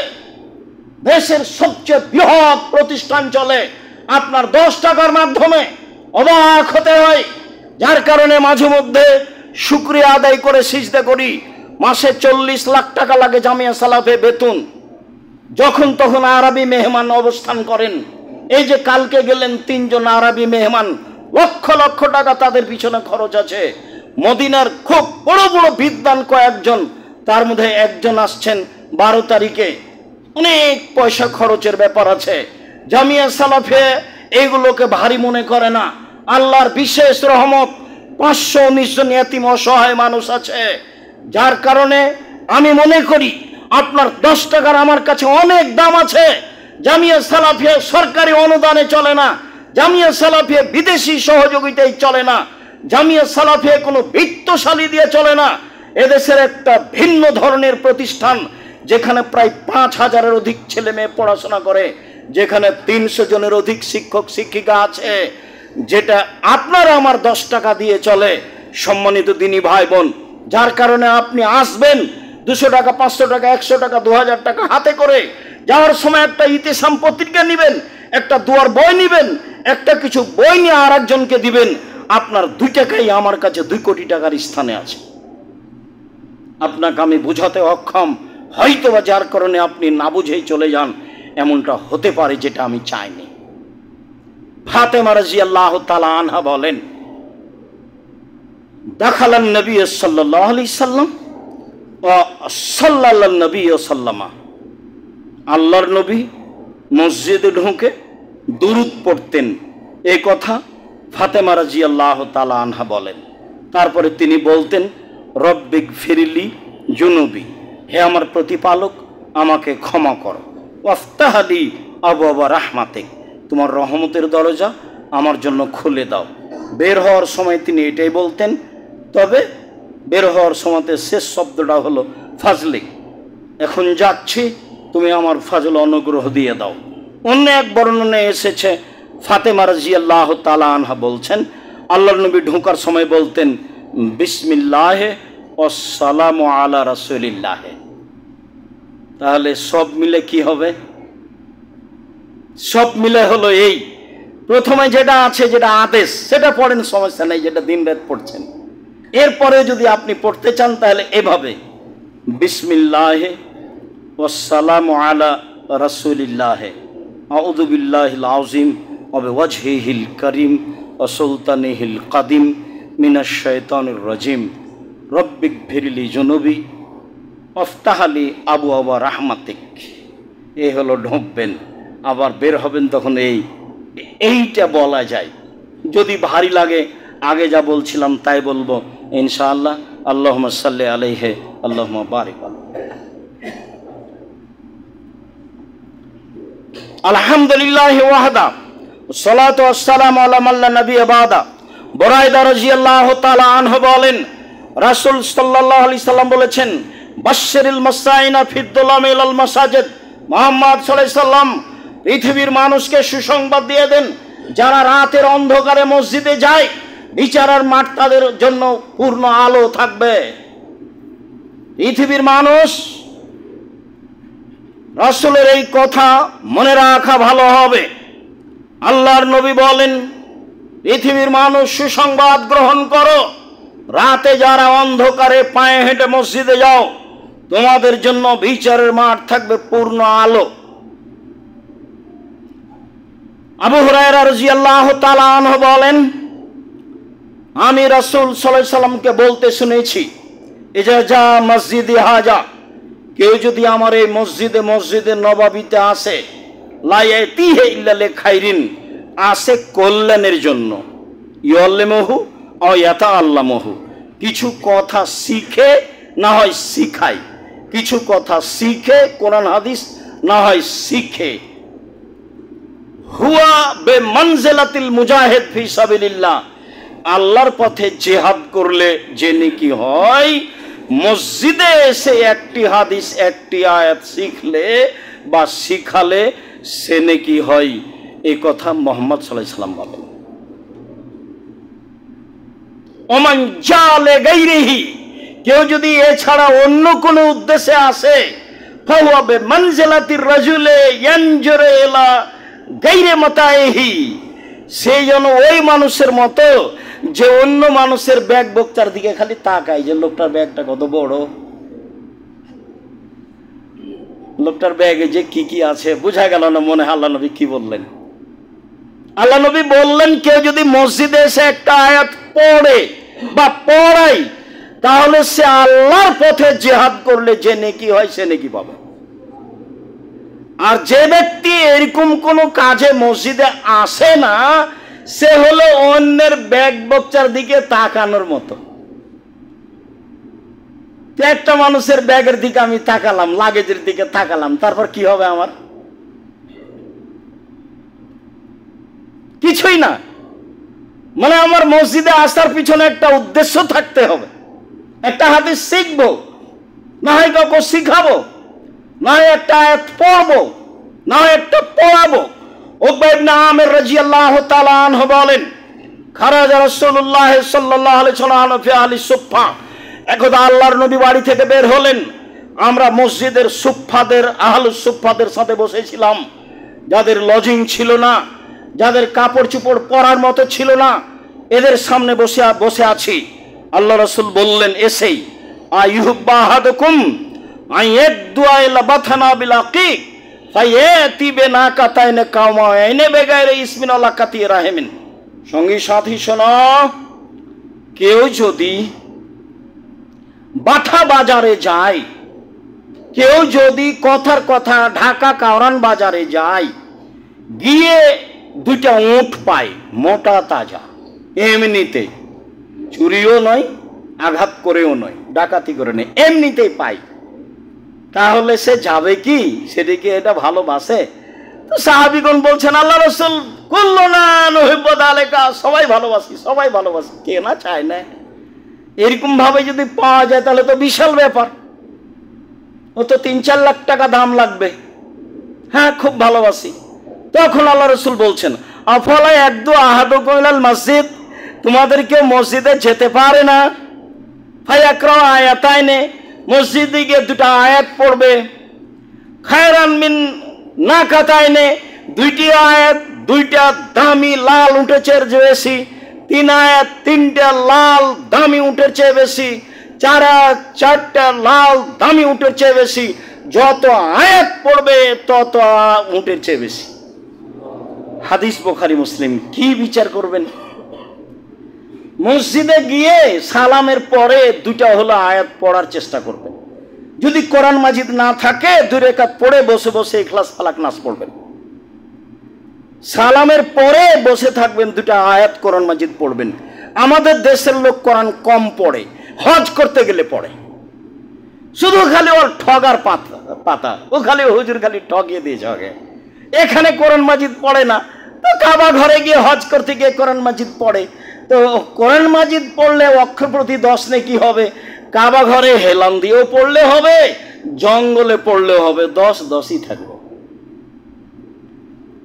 দেশের সবচেয়ে বৃহৎ প্রতিষ্ঠান চলে আপনার 10 টাকার মাধ্যমে। অবাক হতে হয়, যার কারণে মাঝে মধ্যে শুকরিয়া আদায় করে সিজদা করি। মাসে 40 লাখ টাকা লাগে জামিয়া সালাফে বেতন। যখন তখন আরবি মেহমান অবস্থান করেন। এই যে কালকে গেলেন 3 জন আরবি মেহমান, লক্ষ লক্ষ টাকা তাদের পিছনে খরচ আছে। মদিনার খুব বড় বড় বিদ্বান কয়েকজন, তার মধ্যে একজন আসছেন 12 তারিখে, অনেক পয়সা খরচের ব্যাপার আছে। জামিয়া সালাফে এইগুলোকে ভারী মনে করে না। আল্লাহর বিশেষ রহমত, 519 জন ইয়াতিম অসহায় মানুষ আছে। যার কারণে আমি মনে করি আপনার 10 টাকার আমার কাছে অনেক দাম আছে। জামিয়া সালাফিয়া সরকারি অনুদানে চলে না, জামিয়া সালাফিয়া বিদেশি সহযোগিতায় চলে না, জামিয়া সালাফিয়া কোনো বিত্তশালী দিয়ে চলে না। এদেশের একটা ভিন্ন ধরনের প্রতিষ্ঠান, যেখানে প্রায় 5000-এর অধিক ছেলে মেয়ে পড়াশোনা করে, যেখানে 300 জনের অধিক শিক্ষক শিক্ষিকা আছে, যেটা আপনারা আমার 10 টাকা দিয়ে চলে। সম্মানিত দিনী ভাই বোন, যার কারণে আপনি আসবেন 200 টাকা, 500 টাকা, 100 টাকা, 2000 টাকা হাতে করে, যাওয়ার সময় একটা ইতিসাম পত্রিকা নিবেন, একটা দুয়ার বই নিবেন, একটা কিছু বই নিয়ে আর একজনকে দিবেন। আপনার 2 টাকাই আমার কাছে 2 কোটি টাকার স্থানে আছে। আপনাকে আমি বুঝাতে অক্ষম, হয়তোবা যার কারণে আপনি না বুঝেই চলে যান, এমনটা হতে পারে, যেটা আমি চাইনি। ফাতেমা রাদিয়াল্লাহু তাআলা আনহা বলেন, দাখালান নবী সাল্লাল্লাহু আলাইহি সাল্লাম ওয়া সাল্লাল্লাহু নবী সাল্লামা, আল্লাহর নবী মসজিদে ঢুকে দুরূদ পড়তেন। এই কথা ফাতেমা রাদিয়াল্লাহু তাআলা আনহা বলেন। তারপরে তিনি বলতেন, রব্বিক ফিরলি জুনুবি, হে আমার প্রতিপালক, আমাকে ক্ষমা করো। ওয়াফতাহলি আবওয়াবা রাহমাতিক, তোমার রহমতের দরজা আমার জন্য খুলে দাও। বের হওয়ার সময় তিনি এটাই বলতেন। তবে বের হওয়ার সময়তে শেষ শব্দটা হলো ফাজলিক, এখন যাচ্ছি, তুমি আমার ফাজল অনুগ্রহ দিয়ে দাও। অন্য এক বর্ণনায় এসেছে, ফাতেমা রাদিয়াল্লাহু তাআলা আনহা বলছেন, আল্লাহর নবী ঢোকার সময় বলতেন, বিসমিল্লাহে ওয়াসসালামু আলা রাসূলিল্লাহে। তাহলে সব মিলে কি হবে? সব মিলে হলো এই, প্রথমে যেটা আছে, যেটা আদেশ, সেটা পড়েন, সমস্যা নেই, যেটা দিন রাত পড়ছেন। এরপরে যদি আপনি পড়তে চান তাহলে এভাবে, বিসমিল্লাহে ওয়াসসালামু আলা রাসূলিল্লাহে, আউযু বিল্লাহিল আযীম ওয়া বিওয়াজহিহিল কারীম ওয়া সুলতানিহিল কাদিম মিনাশ শাইতানির রাজীম, রব্বিক ফিরলি জুনুবি ওয়াফতাহলি আবওয়াবা রাহমাতিক। এই হলো ঢুকবেন, আবার বের হবেন তখন এইটা বলা যায়। যদি ভারী লাগে, আগে যা বলছিলাম তাই বলবো ইনশাআল্লাহ। আল্লাহুম্মা সাল্লি আলাইহি আল্লাহুম্মা বারিক আলাইহি। আলহামদুলিল্লাহি ওয়াহদা সালাতু ওয়াসসালামু আলা মান লা নাবিয়্যা বাদা। বুরায়দা রাদিয়াল্লাহু তাআলা আনহু বলেন, রাসূল সাল্লাল্লাহু আলাইহি সাল্লাম বলেছেন, বাশশিরিল মাসাইনা ফিদ দুলামি ইলাল মাসাজিদ। মুহাম্মদ সাল্লাল্লাহু আলাইহি সাল্লাম পৃথিবীর মানুষকে সুসংবাদ দিয়ে দেন, যারা রাতের অন্ধকারে মসজিদে যায়, বিচারের মাঠ তাদের জন্য পূর্ণ আলো থাকবে। পৃথিবীর মানুষ, রাসূলের এই কথা মনে রাখা ভালো হবে। আল্লাহর নবী বলেন, পৃথিবীর মানুষ সুসংবাদ গ্রহণ করো, রাতে যারা অন্ধকারে পায়ে হেঁটে মসজিদে যাও, তোমাদের জন্য বিচারের মাঠ থাকবে পূর্ণ আলো। আবু হুরায়রা রাদিয়াল্লাহু তাআলা আনহু বলেন, আমি রাসূল সাল্লাল্লাহু আলাইহি সাল্লামকে বলতে শুনেছি, ইজা যা মসজিদে হাজা, কেউ যদি আমার এই মসজিদে নববীতে আসে, লা ইয়াতিহি ইল্লা লিখাইরিন, আসে কল্যাণের জন্য, ইউআল্লিমুহু আও ইয়াতাআল্লামুহু, কিছু কথা শিখে না হয় শিখায়, কিছু কথা শিখে কোরআন হাদিস না হয় শিখে। হুয়া বেমানজিলাতিল মুজাহিদ ফি সাবিলিল্লাহ, আল্লাহর পথে জিহাদ করলে যে নেকি হয়, মসজিদে এসে একটি হাদিস, একটি আয়াত শিখলে বা শিখালে সে নেকি হয়। এই কথা মুহাম্মদ সাল্লাল্লাহু আলাইহি সাল্লাম বলেন। ওমান জালে গায়রিহি, কেউ যদি এছাড়া অন্য কোনো উদ্দেশ্যে আসে, ফাহুয়া বিমানজিলাতির রাজুলে ইয়ানজুরু ইলা গায়রি মাতাইহি, সেই যেন ওই মানুষের মতো যে অন্য মানুষের ব্যাগ বক্তার দিকে খালি তাকায়, যে লোকটার ব্যাগটা কত বড়, লোকটার ব্যাগে যে কি কি আছে। বোঝা গেল না মনে হয় আল্লাহ নবী কি বললেন? আল্লাহ নবী বললেন কেউ যদি মসজিদে এসে একটা আয়াত পড়ে বা পড়ায়, তাহলে সে আল্লাহর পথে জিহাদ করলে যে নেকি হয় সে নেকি পাবে। আর যে ব্যক্তি এরকম কোনো কাজে মসজিদে আসে না, সে হলো অন্যের ব্যাগ বক্তার দিকে তাকানোর মতো। একটা মানুষের ব্যাগের দিকে আমি তাকালাম, লাগেজের দিকে তাকালাম, তারপর কি হবে আমার? কিছুই না। মানে আমার মসজিদে আসার পিছনে একটা উদ্দেশ্য থাকতে হবে। একটা হাদিস শিখবো, না হয় কাউকে শিখাবো, না হয় একটা আয়াত পড়বো, না হয় একটা পড়াবো। উকবা ইবনে আমির রাদিয়াল্লাহু তাআলা আনহু বলেন, খারাজা রাসূলুল্লাহ সাল্লাল্লাহু আলাইহি ওয়াসাল্লাম ফি আহলি সুফফা, একদা আল্লাহর নবী বাড়ি থেকে বের হলেন, আমরা মসজিদের সুফফাদের, আহলুস সুফফাদের সাথে বসেছিলাম, যাদের লজিং ছিল না, যাদের কাপড় চোপড় পরার মতো ছিল না, এদের সামনে বসে আছি। আল্লাহ রাসূল বললেন এসেই, আইয়ুহব্বা আহাদুকুম আইয়াদুআ ইলা বাথানা বিল আকিক ফায়াতি বিনাকাতাইনে কাওমাইনে বেগাইরে ইসমিন আল্লাহ কাতি রাহিমিন। সঙ্গী সাথী শোনো, কেউ যদি বাথা বাজারে যায়, কেউ যদি কথার কথা ঢাকা কাওরান বাজারে যায়, গিয়ে দুইটা উট পায় মোটা তাজা, এমনিতে চুরিও নয়, আঘাত করেও নয়, ডাকাতি করে নেই, এমনিতেই পাই, তাহলে সে যাবে কি? সেদিকে এটা ভালোবাসে? তো সাহাবীগণ বলছেন আল্লাহ রাসূল কুল্লুনা নুহিব্বু যালিকা, সবাই ভালোবাসি, সবাই ভালোবাসি, কে না চায় না? এরকম ভাবে যদি পাওয়া যায় তাহলে তো বিশাল ব্যাপার, ও তো ৩-৪ লাখ টাকা দাম লাগবে। হ্যাঁ, খুব ভালোবাসি। তখন আল্লাহ রাসূল বলছেন, আফালা ইয়াদু আহাদুকুম ইলাল মসজিদ, তোমাদের কেউ মসজিদে যেতে পারে না? ফায়াকরা আয়াতাইনে, মসজিদে গিয়ে দুটো আয়াত পড়বে, খায়রান মিন নাকাতাইনে, দুইটি আয়াত, দুইটা দামি লাল উটের চেয়ে বেশি, 3 আয়াত 3টা লাল দামি উটের চেয়ে বেশি, 4 আয়াত 4টা লাল দামি উটের চেয়ে বেশি, যত আয়াত পড়বে তত উটের চেয়ে বেশি। হাদিস বুখারী মুসলিম। কি বিচার করবেন? মসজিদে গিয়ে সালামের পরে দুইটা হলো আয়াত পড়ার চেষ্টা করবেন। যদি কোরআন মাজিদ না থাকে 2 রাকাত পড়ে বসে বসে ইখলাস ফালাক নাস পড়বেন। সালামের পরে বসে থাকবেন, দুটা আয়াত কোরআন মাজিদ পড়বেন। আমাদের দেশের লোক কোরআন কম পড়ে, হজ করতে গেলে পড়ে, শুধু খালি ওর ঠগার পাতা, ও খালি হুজুর খালি ঠগিয়ে দিয়ে ঝগে, এখানে কোরআন মাজিদ পড়ে না। তো কাবা ঘরে গিয়ে হজ করতে গিয়ে কোরআন মাজিদ পড়ে, তো কোরআন মাজিদ পড়লে অক্ষর প্রতি 10 নেকি হবে, কাবা ঘরে হেলান দিয়েও পড়লে হবে, জঙ্গলে পড়লেও হবে, 10-10ই থাকবে।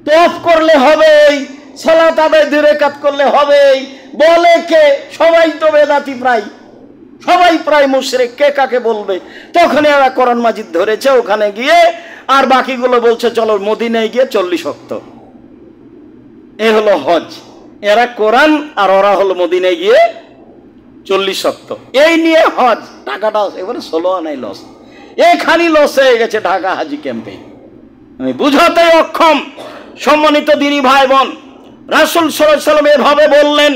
তওয়াফ করলে হবে, সালাত আদায় 2 রাকাত করলে হবে, বলে কে? সবাই তো বেদাতি, সবাই প্রায় মুশরিক, কে কাকে বলবে? তখন এরা কোরআন মাজিদ ধরেছে ওখানে গিয়ে, আর বাকিগুলো বলছে চলো মদিনায় গিয়ে 40 ওয়াক্ত। এ হলো হজ। এরা কোরআন আর ওরা হলো মদিনায় গিয়ে 40 ওয়াক্ত। এই নিয়ে হজ, টাকাটা এবারে 16 আনাই লস। এখানি লস হয়ে গেছে ঢাকা হাজি ক্যাম্পে। আমি বুঝাতে অক্ষম। সম্মানিত দিনী ভাই বোন, রাসূল সাল্লাল্লাহু আলাইহি ওয়াসাল্লাম এভাবে বললেন,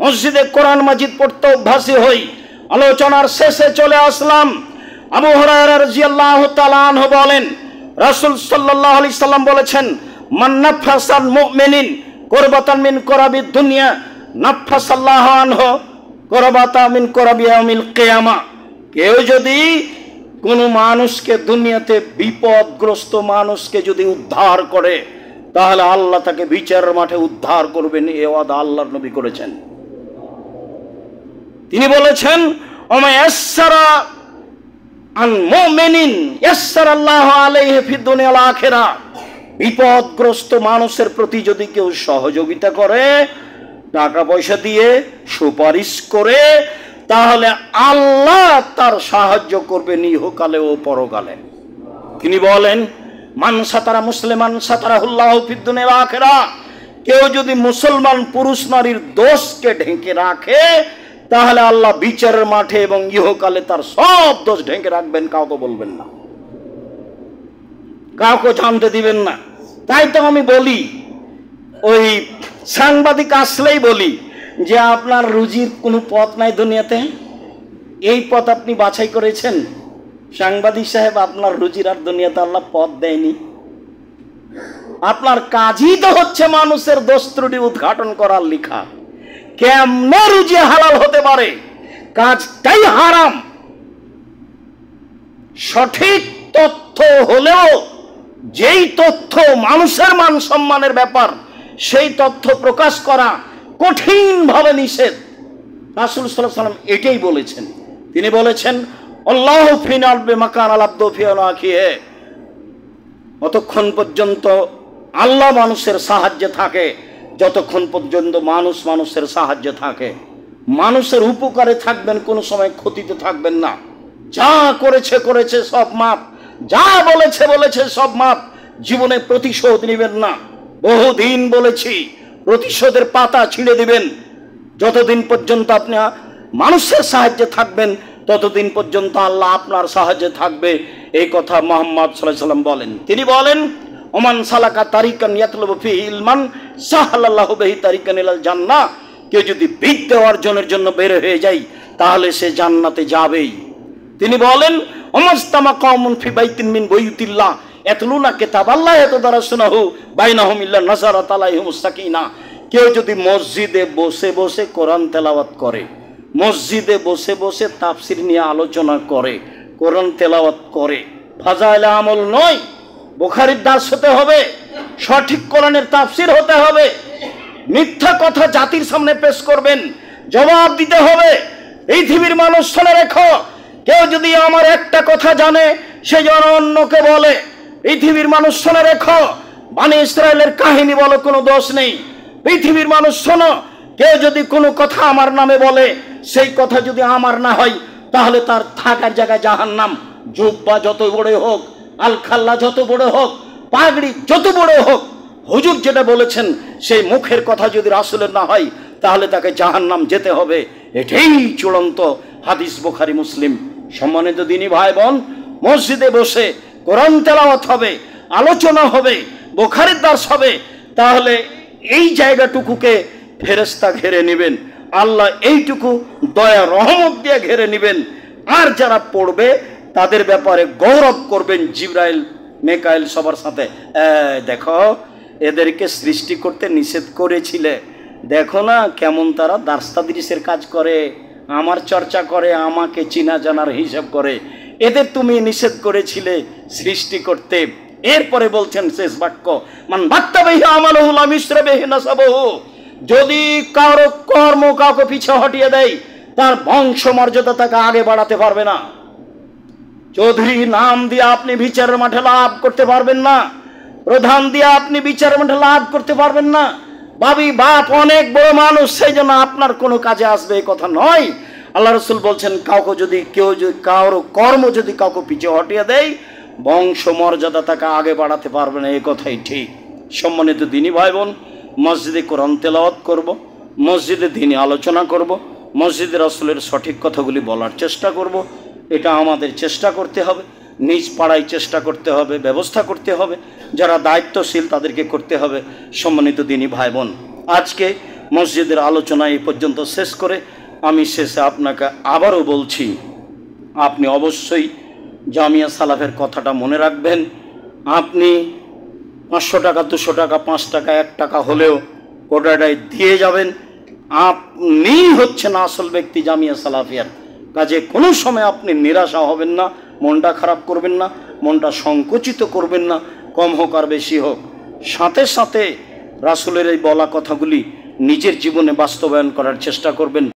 মসজিদে কোরআন মাজিদ পড়তে অভ্যাসী হই। আলোচনার শেষে চলে আসলাম। আবু হুরায়রা রাদিয়াল্লাহু তাআলা আনহু বলেন, রাসূল সাল্লাল্লাহু আলাইহি সাল্লাম বলেছেন, মান নাফাসাল মুমিনিন কুরবাতান মিন কুরাবিদ দুনিয়া নাফাসাল্লাহু আনহু কুরবাতান মিন কুরাবি ইয়াউমিল কিয়ামা। কেউ যদি কোন মানুষকে, দুনিয়াতে বিপদগ্রস্ত মানুষকে যদি উদ্ধার করে, তাহলে আল্লাহ তাকে বিচারের মাঠে উদ্ধার করবেন। এ ওয়াদা আল্লাহর নবী করেছেন। তিনি বলেছেন, ওমা ইয়াসসারা আন মুমিনিন ইয়াসসারাল্লাহু আলাইহি ফিদ দুনিয়া ওয়াল আখিরাহ। বিপদগ্রস্ত মানুষের প্রতি যদি কেউ সহযোগিতা করে, টাকা পয়সা দিয়ে সুপারিশ করে, তাহলে আল্লাহ তার সাহায্য করবেন ইহকালে ও পরকালে। তিনি বলেন, মান সাতারা মুসলিমান সাতারাহুল্লাহু ফিদ দুনিয়া ওয়াল আখিরা, কেউ যদি মুসলমান পুরুষ নারীর দোষকে ঢেকে রাখে, তাহলে আল্লাহ বিচারের মাঠে এবং ইহকালে তার সব দোষ ঢেকে রাখবেন, কাউকে বলবেন না, কাউকে জানতে দিবেন না। তাই তো আমি বলি, ওই সাংবাদিক আসলেই বলি যে আপনার রুজির কোনো পথ নাই দুনিয়াতে, এই পথ আপনি বাছাই করেছেন? সাংবাদিক সাহেব, আপনার রুজির আর দুনিয়াতে আল্লাহ পথ দেয়নি। আপনার কাজই তো হচ্ছে মানুষের দোষ ত্রুটি উদ্ঘাটন করার লেখা। কেমনে রুজি হালাল হতে পারে? কাজটাই হারাম। সঠিক তথ্য হলেও যেই তথ্য মানুষের মান সম্মানের ব্যাপার, সেই তথ্য প্রকাশ করা কঠিনভাবে নিষেধ। রাসূল সাল্লাল্লাহু আলাইহি ওয়াসাল্লাম এটাই বলেছেন। তিনি বলেছেন, আল্লাহু ফি নালবি মাকান আল আবদু ফি আনাখিহি, অতক্ষণ পর্যন্ত আল্লাহ মানুষের সাহায্যে থাকে যতক্ষণ পর্যন্ত মানুষ মানুষের সাহায্যে থাকে। মানুষের উপকারে থাকবেন, কোনো সময় ক্ষতিতে থাকবেন না। যা করেছে করেছে, সব মাপ। যা বলেছে বলেছে, সব মাপ। জীবনে প্রতিশোধ নেবেন না। বহুদিন বলেছি, প্রতিশোধের পাতা ছিঁড়ে দিবেন। যতদিন পর্যন্ত আপনি মানুষের সাহায্যে থাকবেন, ততদিন পর্যন্ত আল্লাহ আপনার সাহায্যে থাকবে। এই কথা মুহাম্মদ সাল্লাল্লাহু আলাইহি ওয়াসাল্লাম বলেন। তিনি বলেন, ওমান সালাকা তারিকান ইয়াতলুবু ফিহি ইলমান সাহালাল্লাহু বিহি তারিকান ইলাল জান্নাহ, কেউ যদি বিদ্যা অর্জনের জন্য বের হয়ে যায়, তাহলে সে জান্নাতে যাবেই। তিনি বলেন, ওমাস্তামা কওমুন ফি বাইতিন মিন বুয়ুতিল্লাহ ইয়াতলুনা কিতাবাল্লাহ ইয়াতাদারাসুনাহু বাইনাহুম ইল্লা নাযারাত আলাইহিমুস সাকিনা, কেউ যদি মসজিদে বসে বসে কোরআন তেলাওয়াত করে, মসজিদে বসে বসে তাফসির নিয়ে আলোচনা করে, কোরআন তেলাওয়াত করে, ফাজাইল আমল নয়, বুখারীর দার্স হতে হবে, সঠিক কোরআনের তাফসির হতে হবে। মিথ্যা কথা জাতির সামনে পেশ করবেন, জবাব দিতে হবে। পৃথিবীর মানুষ শুনে রেখো, কেউ যদি আমার একটা কথা জানে, সে যেন অন্যকে বলে। পৃথিবীর মানুষ শুনে রেখো, বনি ইসরায়েলের কাহিনী বলো, কোনো দোষ নেই। পৃথিবীর মানুষ শোনো, কেউ যদি কোনো কথা আমার নামে বলে, সেই কথা যদি আমার না হয়, তাহলে তার থাকার জায়গায় জাহান্নাম। জুব্বা যত বড় হোক, আল খাল্লা যত বড় হোক, পাগড়ি যত বড় হোক, হুজুর যেটা বলেছেন সেই মুখের কথা যদি রাসূলের না হয়, তাহলে তাকে জাহান্নাম যেতে হবে। এটাই চূড়ান্ত হাদিস, বুখারী মুসলিম। সম্মানিত দিনী ভাই বোন, মসজিদে বসে কোরআন তেলাওয়াত হবে, আলোচনা হবে, বুখারীর দার্স হবে, তাহলে এই জায়গাটুকুকে ফেরেশতা ঘিরে নেবেন। আল্লাহ এইটুকু দয়া রহমত দিয়ে ঘিরে নেবেন। আর যারা পড়বে তাদের ব্যাপারে গৌরব করবেন, জিবরাইল মেকাইল সবার সাথে। দেখো, এদেরকে সৃষ্টি করতে নিষেধ করেছিলে, দেখো না কেমন তারা দার্স তাদরিসের কাজ করে, আমার চর্চা করে, আমাকে চিনা জানার হিসাব করে। এদের তুমি নিষেধ করেছিলে সৃষ্টি করতে। এরপরে বলছেন শেষ বাক্য, মান বাত্তাবিহি আমালুহু লাম ইসরাবিহি নাসাবুহু, যদি কারো কর্ম কাউকে পিছে হটিয়ে দেয়, তার বংশ মর্যাদা তাকে আগে বাড়াতে পারবে না। চৌধুরী নাম দিয়ে আপনি বিচারের মাঠে লাভ করতে পারবেন না, প্রধান দিয়ে আপনি বিচারের মাঠে লাভ করতে পারবেন না। ভাবি বাপ অনেক বড় মানুষ, সেই জন্য আপনার কোনো কাজে আসবে এই কথা নয়। আল্লাহ রাসূল বলছেন, কাউকে যদি কেউ যদি কারো কর্ম যদি কাউকে পিছে হটিয়ে দেয়, বংশ মর্যাদা তাকে আগে বাড়াতে পারবে না, এই কথাই ঠিক। সম্মানিত দিনী ভাই বোন, মসজিদে কোরআন তেলাওয়াত করব, মসজিদে দিনী আলোচনা করব, মসজিদে রাসূলের সঠিক কথাগুলি বলার চেষ্টা করব। এটা আমাদের চেষ্টা করতে হবে, নিজ পাড়ায় চেষ্টা করতে হবে, ব্যবস্থা করতে হবে। যারা দায়িত্বশীল তাদেরকে করতে হবে। সম্মানিত দিনী ভাই বোন, আজকে মসজিদের আলোচনা এই পর্যন্ত শেষ করে আমি শেষে আপনাকে আবারও বলছি, আপনি অবশ্যই জামিয়া সালাফের কথাটা মনে রাখবেন। আপনি 500 টাকা, 200 টাকা, 5 টাকা, 1 টাকা হলেও কোটাটায় দিয়ে যাবেন। আপনি হচ্ছেন আসল ব্যক্তি জামিয়া সালাফিয়ার। কাজে কোনো সময় আপনি নিরাশা হবেন না, মনটা খারাপ করবেন না, মনটা সংকুচিত করবেন না, কম হোক আর বেশি হোক। সাথে সাথে রাসূলের এই বলা কথাগুলি নিজের জীবনে বাস্তবায়ন করার চেষ্টা করবেন।